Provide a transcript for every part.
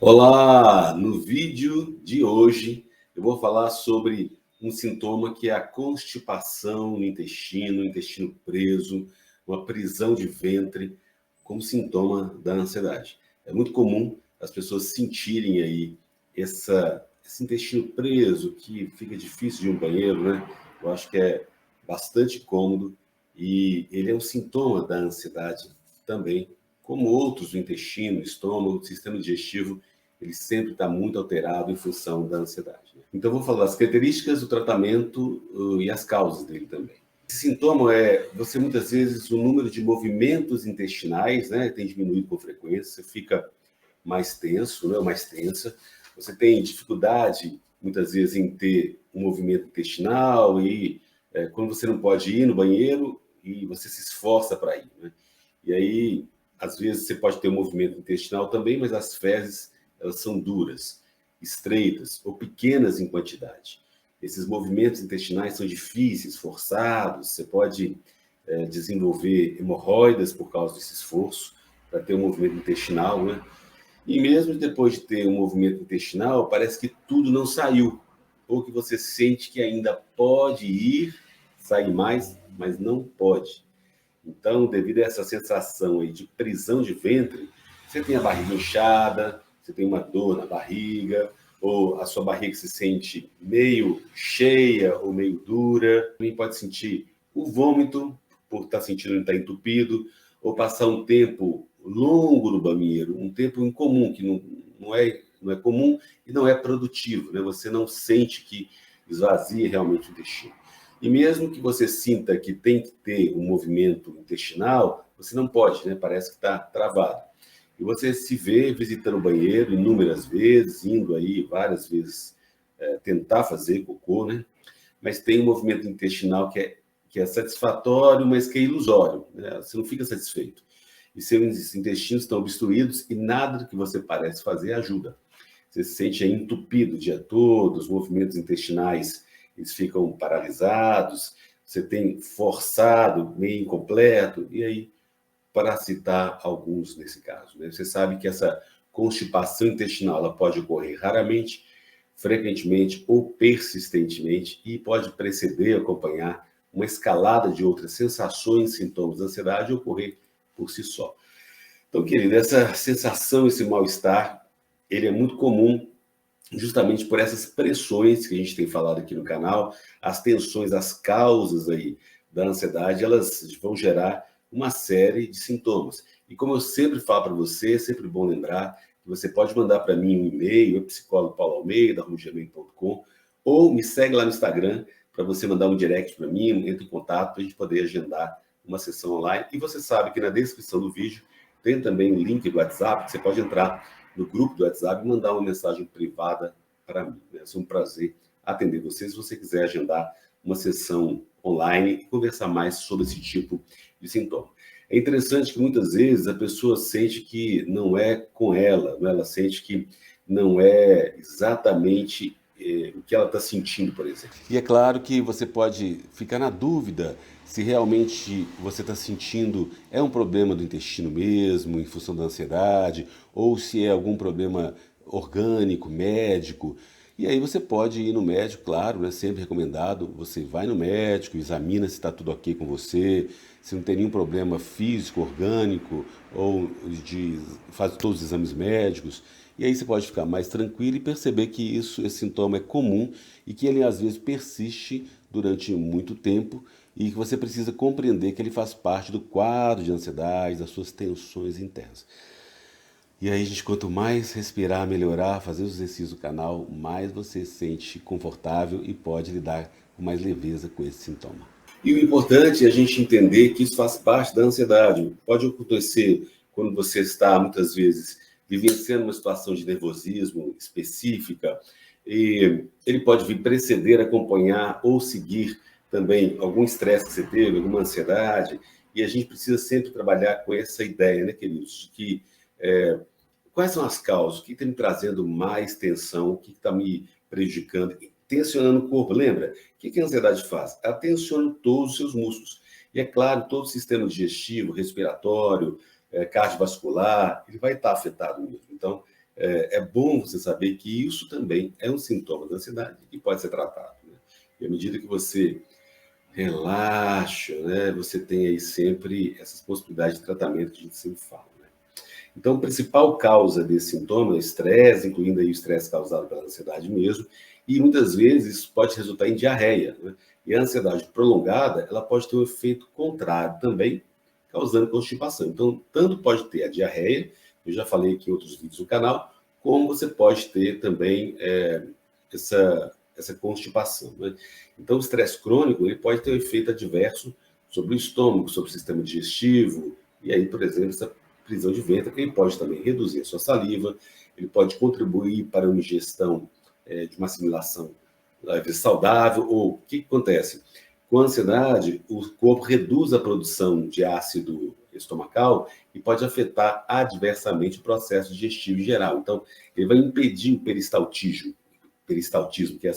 Olá! No vídeo de hoje eu vou falar sobre um sintoma que é a constipação no intestino intestino uma prisão de ventre como sintoma da ansiedade. É muito comum as pessoas sentirem aí esse intestino preso, que fica difícil de ir no banheiro, né? Eu acho que é bastante cômodo e ele é um sintoma da ansiedade também, como outros do intestino, estômago, sistema digestivo, ele sempre está muito alterado em função da ansiedade. Então, vou falar das características do tratamento e as causas dele também. Esse sintoma você muitas vezes, o número de movimentos intestinais, né, tem diminuído com frequência, você fica mais tenso, né, mais tensa, você tem dificuldade, muitas vezes, em ter um movimento intestinal e quando você não pode ir no banheiro e você se esforça para ir, né? E aí, às vezes, você pode ter um movimento intestinal também, mas as fezes elas são duras, estreitas ou pequenas em quantidade. Esses movimentos intestinais são difíceis, forçados, você pode desenvolver hemorroidas por causa desse esforço para ter um movimento intestinal, né? E mesmo depois de ter um movimento intestinal, parece que tudo não saiu, ou que você sente que ainda pode ir, sair mais, mas não pode. Então, devido a essa sensação aí de prisão de ventre, você tem a barriga inchada, você tem uma dor na barriga, ou a sua barriga se sente meio cheia ou meio dura. Também pode sentir o vômito, por estar sentindo que está entupido, ou passar um tempo longo no banheiro, um tempo incomum, que não é comum e não é produtivo, né? Você não sente que esvazia realmente o intestino. E mesmo que você sinta que tem que ter um movimento intestinal, você não pode, né? Parece que está travado. E você se vê visitando o banheiro inúmeras vezes, indo aí várias vezes tentar fazer cocô, né? Mas tem um movimento intestinal que é satisfatório, mas que é ilusório, né? Você não fica satisfeito. E seus intestinos estão obstruídos e nada do que você parece fazer ajuda. Você se sente entupido o dia todo, os movimentos intestinais eles ficam paralisados, você tem forçado, meio incompleto, e aí, para citar alguns nesse caso, né? Você sabe que essa constipação intestinal ela pode ocorrer raramente, frequentemente ou persistentemente, e pode preceder, acompanhar uma escalada de outras sensações, sintomas da ansiedade e ocorrer por si só. Então, querido, essa sensação, esse mal-estar, ele é muito comum justamente por essas pressões que a gente tem falado aqui no canal, as tensões, as causas aí da ansiedade, elas vão gerar uma série de sintomas. E como eu sempre falo para você, é sempre bom lembrar que você pode mandar para mim um e-mail, psicólogo.pauloalmeida@gmail.com, ou me segue lá no Instagram para você mandar um direct para mim, entre em contato para a gente poder agendar uma sessão online. E você sabe que na descrição do vídeo tem também o link do WhatsApp, que você pode entrar no grupo do WhatsApp e mandar uma mensagem privada para mim. Vai ser um prazer atender você se você quiser agendar uma sessão online e conversar mais sobre esse tipo de sintoma. É interessante que muitas vezes a pessoa sente que não é com ela, né? Ela sente que não é exatamente o que ela está sentindo, por exemplo. E é claro que você pode ficar na dúvida se realmente você está sentindo é um problema do intestino mesmo, em função da ansiedade, ou se é algum problema orgânico, médico. E aí você pode ir no médico, claro, né? Sempre recomendado, você vai no médico, examina se está tudo ok com você, se não tem nenhum problema físico, orgânico, ou faz todos os exames médicos. E aí você pode ficar mais tranquilo e perceber que esse sintoma é comum e que ele às vezes persiste durante muito tempo e que você precisa compreender que ele faz parte do quadro de ansiedade, das suas tensões internas. E aí, gente, quanto mais respirar, melhorar, fazer os exercícios do canal, mais você se sente confortável e pode lidar com mais leveza com esse sintoma. E o importante é a gente entender que isso faz parte da ansiedade. Pode acontecer quando você está, muitas vezes, vivenciando uma situação de nervosismo específica, e ele pode vir preceder, acompanhar ou seguir também algum estresse que você teve, alguma ansiedade, e a gente precisa sempre trabalhar com essa ideia, né, queridos, de que quais são as causas, o que está me trazendo mais tensão, o que está me prejudicando, tensionando o corpo. Lembra? O que a ansiedade faz? Ela tensiona todos os seus músculos. E é claro, todo o sistema digestivo, respiratório, cardiovascular, ele vai estar afetado mesmo. Então, é bom você saber que isso também é um sintoma da ansiedade que pode ser tratado, né? E à medida que você relaxa, né, você tem aí sempre essas possibilidades de tratamento que a gente sempre fala, né? Então, a principal causa desse sintoma é o estresse, incluindo aí o estresse causado pela ansiedade mesmo, e muitas vezes isso pode resultar em diarreia, né? E a ansiedade prolongada, ela pode ter um efeito contrário também, causando constipação. Então, tanto pode ter a diarreia, eu já falei aqui em outros vídeos do canal, como você pode ter também essa constipação, né? Então, o estresse crônico ele pode ter um efeito adverso sobre o estômago, sobre o sistema digestivo, e aí, por exemplo, essa prisão de ventre, ele pode também reduzir a sua saliva, ele pode contribuir para uma ingestão de uma assimilação saudável, ou o que acontece? Com a ansiedade, o corpo reduz a produção de ácido estomacal e pode afetar adversamente o processo digestivo em geral. Então, ele vai impedir o peristaltismo, que é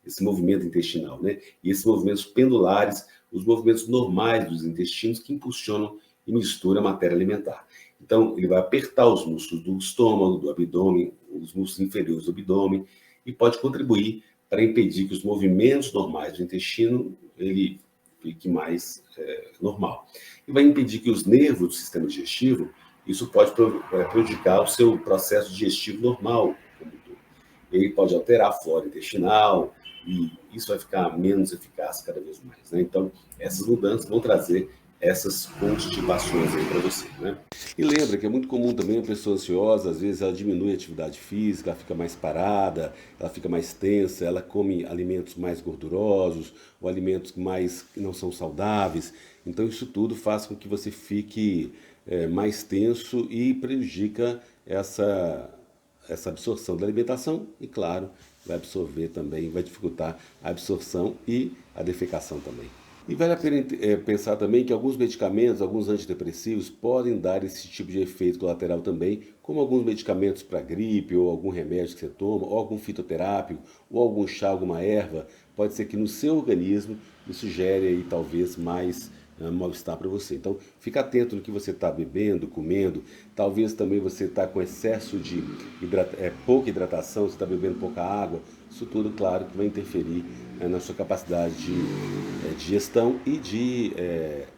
esse movimento intestinal, né? E esses movimentos pendulares, os movimentos normais dos intestinos que impulsionam e misturam a matéria alimentar. Então, ele vai apertar os músculos do estômago, do abdômen, os músculos inferiores do abdômen, e pode contribuir para impedir que os movimentos normais do intestino ele fique mais normal. E vai impedir que os nervos do sistema digestivo, isso pode prejudicar o seu processo digestivo normal. Ele pode alterar a flora intestinal e isso vai ficar menos eficaz cada vez mais, né? Então, essas mudanças vão trazer essas constipações aí para você, né? E lembra que é muito comum também a pessoa ansiosa, às vezes ela diminui a atividade física, ela fica mais parada, ela fica mais tensa, ela come alimentos mais gordurosos ou alimentos que não são saudáveis. Então isso tudo faz com que você fique mais tenso e prejudica essa absorção da alimentação e, claro, vai absorver também, vai dificultar a absorção e a defecação também. E vale a pena pensar também que alguns medicamentos, alguns antidepressivos podem dar esse tipo de efeito colateral também, como alguns medicamentos para gripe, ou algum remédio que você toma, ou algum fitoterápico, ou algum chá, alguma erva. Pode ser que no seu organismo isso gere aí talvez mais mal-estar para você. Então, fica atento no que você está bebendo, comendo. Talvez também você está com excesso de pouca hidratação, você está bebendo pouca água. Isso tudo, claro, que vai interferir na sua capacidade de digestão e de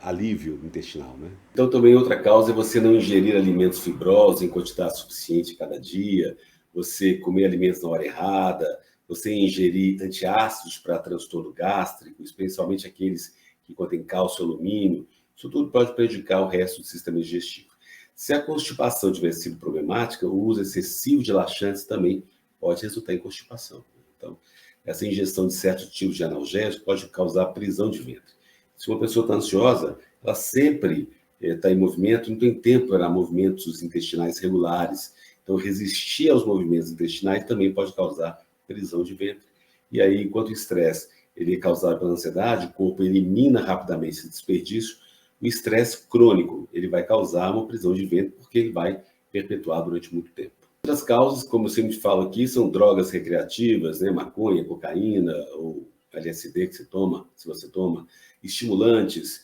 alívio intestinal, né? Então, também outra causa é você não ingerir alimentos fibrosos em quantidade suficiente cada dia, você comer alimentos na hora errada, você ingerir antiácidos para transtorno gástrico, especialmente aqueles que contêm cálcio e alumínio. Isso tudo pode prejudicar o resto do sistema digestivo. Se a constipação tiver sido problemática, o uso excessivo de laxantes também pode resultar em constipação. Então, essa ingestão de certos tipos de analgésicos pode causar prisão de ventre. Se uma pessoa está ansiosa, ela sempre está em movimento, não tem tempo para movimentos intestinais regulares. Então, resistir aos movimentos intestinais também pode causar prisão de ventre. E aí, enquanto o estresse ele é causado pela ansiedade, o corpo elimina rapidamente esse desperdício. O estresse crônico ele vai causar uma prisão de ventre porque ele vai perpetuar durante muito tempo. Outras causas, como eu sempre falo aqui, são drogas recreativas, né? Maconha, cocaína ou LSD que você toma, se você toma, estimulantes,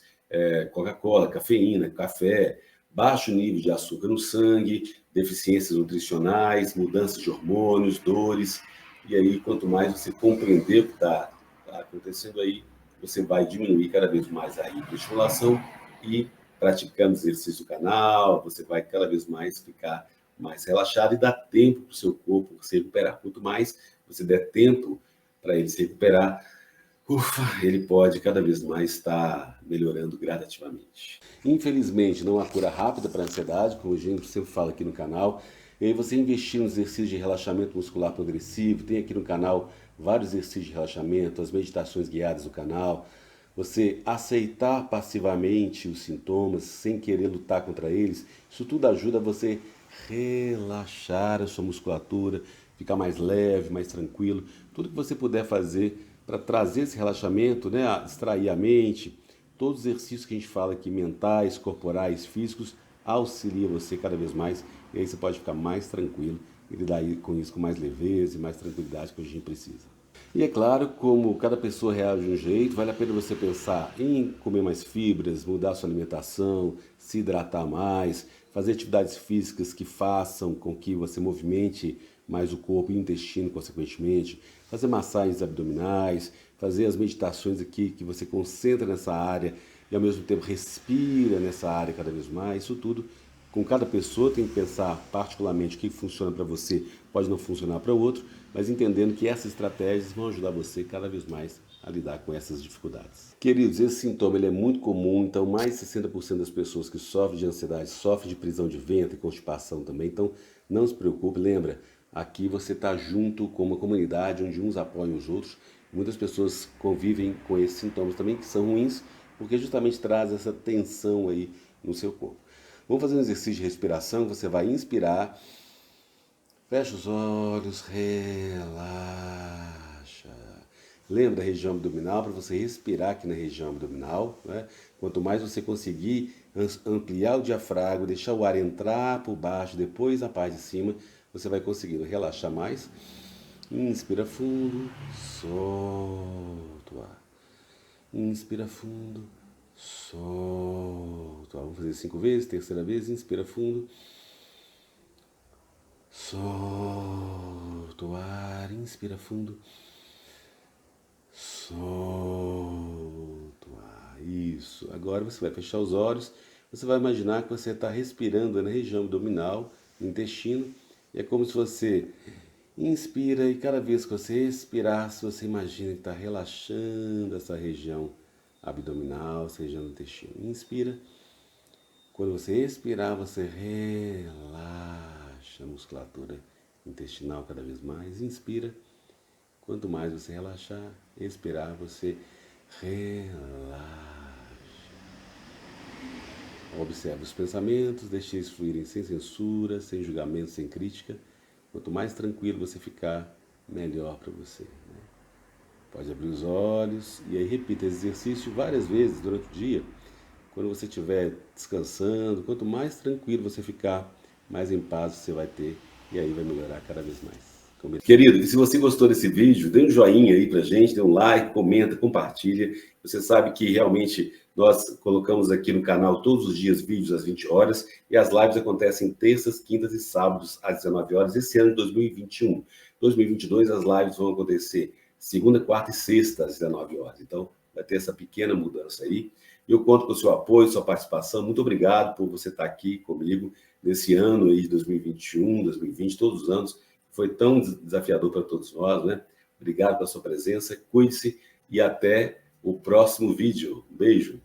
Coca-Cola, cafeína, café, baixo nível de açúcar no sangue, deficiências nutricionais, mudanças de hormônios, dores. E aí, quanto mais você compreender o que está acontecendo aí, você vai diminuir cada vez mais a hiperestimulação e praticando exercício do canal, você vai cada vez mais ficar mais relaxado e dá tempo para o seu corpo se recuperar. Quanto mais você der tempo para ele se recuperar, ele pode cada vez mais estar melhorando gradativamente. Infelizmente, não há cura rápida para a ansiedade, como a gente sempre fala aqui no canal. E aí você investir nos exercícios de relaxamento muscular progressivo, tem aqui no canal vários exercícios de relaxamento, as meditações guiadas do canal. Você aceitar passivamente os sintomas, sem querer lutar contra eles, isso tudo ajuda você relaxar a sua musculatura, ficar mais leve, mais tranquilo. Tudo que você puder fazer para trazer esse relaxamento, né, distrair a mente, todos os exercícios que a gente fala aqui, mentais, corporais, físicos, auxilia você cada vez mais e aí você pode ficar mais tranquilo e lidar com isso com mais leveza e mais tranquilidade que a gente precisa. E é claro, como cada pessoa reage de um jeito, vale a pena você pensar em comer mais fibras, mudar a sua alimentação, se hidratar mais, fazer atividades físicas que façam com que você movimente mais o corpo e o intestino, consequentemente, fazer massagens abdominais, fazer as meditações aqui que você concentra nessa área e ao mesmo tempo respira nessa área cada vez mais. Isso tudo, com cada pessoa, tem que pensar particularmente o que funciona para você, pode não funcionar para o outro, mas entendendo que essas estratégias vão ajudar você cada vez mais a lidar com essas dificuldades. Queridos, esse sintoma ele é muito comum, então mais de 60% das pessoas que sofrem de ansiedade sofrem de prisão de ventre e constipação também, então não se preocupe, lembra, aqui você está junto com uma comunidade onde uns apoiam os outros, muitas pessoas convivem com esses sintomas também que são ruins, porque justamente traz essa tensão aí no seu corpo. Vamos fazer um exercício de respiração, você vai inspirar, fecha os olhos, relaxa. Lembra da região abdominal, para você respirar aqui na região abdominal, né? Quanto mais você conseguir ampliar o diafragma, deixar o ar entrar por baixo, depois a parte de cima, você vai conseguindo relaxar mais. Inspira fundo, solta o ar. Inspira fundo, solta o ar. Vamos fazer 5 vezes, terceira vez, inspira fundo, solta o ar, inspira fundo, solta o ar. Isso. Agora você vai fechar os olhos, você vai imaginar que você está respirando na região abdominal, no intestino, e é como se você inspira e cada vez que você expirar, você imagina que está relaxando essa região abdominal, essa região do intestino. Inspira. Quando você expirar, você relaxa a musculatura intestinal cada vez mais. Inspira. Quanto mais você relaxar, expirar, você relaxa. Observe os pensamentos, deixe eles fluírem sem censura, sem julgamento, sem crítica. Quanto mais tranquilo você ficar, melhor para você. Né? Pode abrir os olhos e aí repita esse exercício várias vezes durante o dia. Quando você estiver descansando, quanto mais tranquilo você ficar, mais em paz você vai ter e aí vai melhorar cada vez mais. Querido, e se você gostou desse vídeo, dê um joinha aí pra gente, dê um like, comenta, compartilha. Você sabe que realmente nós colocamos aqui no canal todos os dias vídeos às 20 horas e as lives acontecem terças, quintas e sábados às 19 horas. Esse ano de 2021. 2022 as lives vão acontecer segunda, quarta e sexta às 19 horas. Então vai ter essa pequena mudança aí. Eu conto com o seu apoio, sua participação. Muito obrigado por você estar aqui comigo nesse ano aí de 2021, 2020, todos os anos. Foi tão desafiador para todos nós, né? Obrigado pela sua presença, cuide-se e até o próximo vídeo. Beijo!